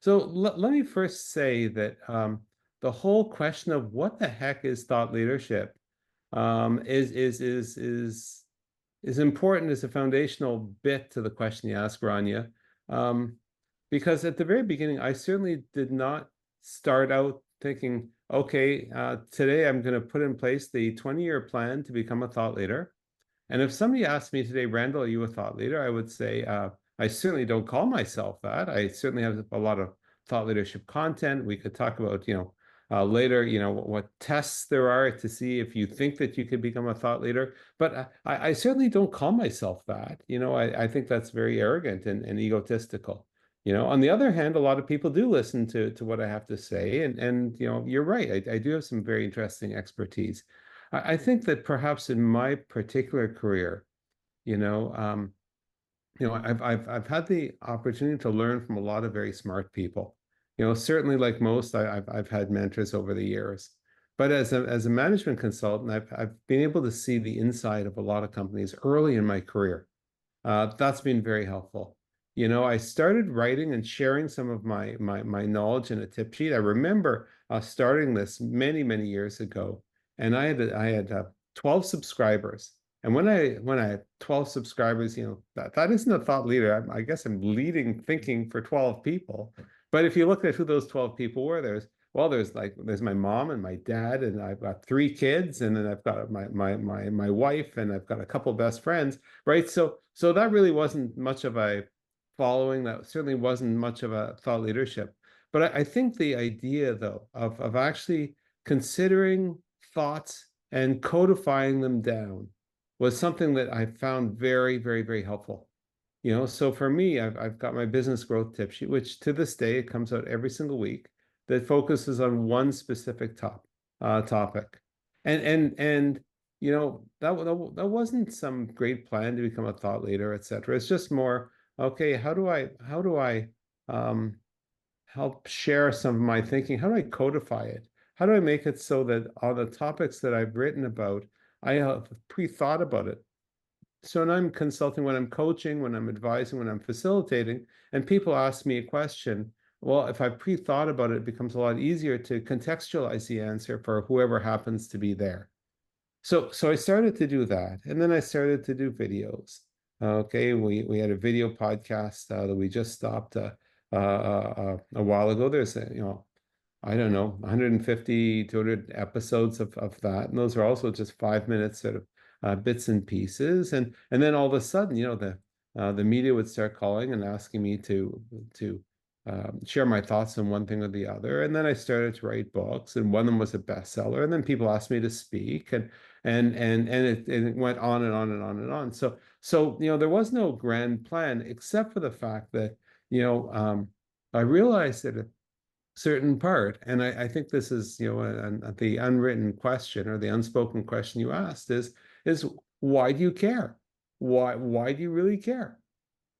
Let me first say that the whole question of what the heck is thought leadership is important as a foundational bit to the question you ask, Rania. Because at the very beginning, I certainly did not start out thinking, okay, today I'm going to put in place the 20-year plan to become a thought leader. And if somebody asked me today, Randall, are you a thought leader? I would say, I certainly don't call myself that. I certainly have a lot of thought leadership content. We could talk about, later, what tests there are to see if you think that you could become a thought leader. But I certainly don't call myself that. I think that's very arrogant and egotistical. On the other hand, a lot of people do listen to what I have to say. And you're right. I do have some very interesting expertise. I think that perhaps in my particular career, I've had the opportunity to learn from a lot of very smart people. Certainly, like most, I've had mentors over the years. But as a management consultant, I've been able to see the inside of a lot of companies early in my career. That's been very helpful. I started writing and sharing some of my knowledge in a tip sheet. I remember starting this many, many years ago, and I had 12 subscribers. And when I had 12 subscribers, that isn't a thought leader. I guess I'm leading thinking for 12 people. But if you look at who those 12 people were, there's my mom and my dad, and I've got 3 kids, and then I've got my wife, and I've got a couple best friends, right? So that really wasn't much of a following. That certainly wasn't much of a thought leadership. But I think the idea, though, of actually considering thoughts and codifying them down was something that I found very, very, very helpful. So for me, I've got my business growth tip sheet, which to this day, it comes out every single week, that focuses on one specific topic. And that wasn't some great plan to become a thought leader, et cetera. It's just more, okay, how do I help share some of my thinking? How do I codify it? How do I make it so that all the topics that I've written about, I have pre-thought about it? So when I'm consulting, when I'm coaching, when I'm advising, when I'm facilitating, and people ask me a question, well, if I've pre-thought about it, it becomes a lot easier to contextualize the answer for whoever happens to be there. So I started to do that, and then I started to do videos. Okay, we had a video podcast that we just stopped a while ago. There's I don't know, 150, 200 episodes of that. And those are also just 5 minutes sort of bits and pieces. And then all of a sudden, the media would start calling and asking me to share my thoughts on one thing or the other. And then I started to write books, and one of them was a bestseller. And then people asked me to speak, and it went on and on and on and on. So there was no grand plan, except for the fact that I realized that certain part, and I think this is the unwritten question, or the unspoken question you asked, is why do you care? Why do you really care?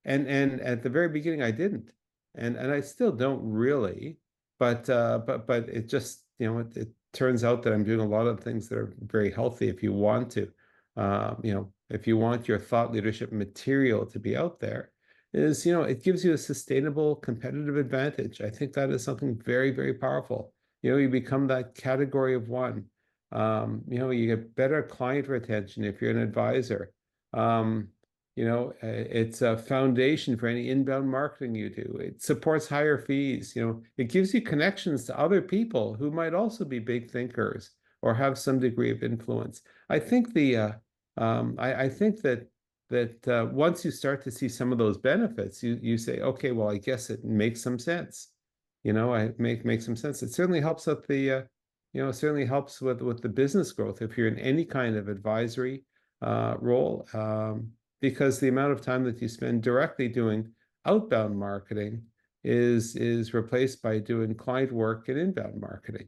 And at the very beginning I didn't, and I still don't really, but it just it turns out that I'm doing a lot of things that are very healthy. If you want to, if you want your thought leadership material to be out there, is it gives you a sustainable competitive advantage. I think that is something very, very powerful. You become that category of one. You get better client retention if you're an advisor. It's a foundation for any inbound marketing you do. It supports higher fees. It gives you connections to other people who might also be big thinkers or have some degree of influence. I think I think that once you start to see some of those benefits, you say, okay, well, I guess it makes some sense. I make some sense. It certainly helps with the, it certainly helps with the business growth if you're in any kind of advisory role, because the amount of time that you spend directly doing outbound marketing is replaced by doing client work and inbound marketing.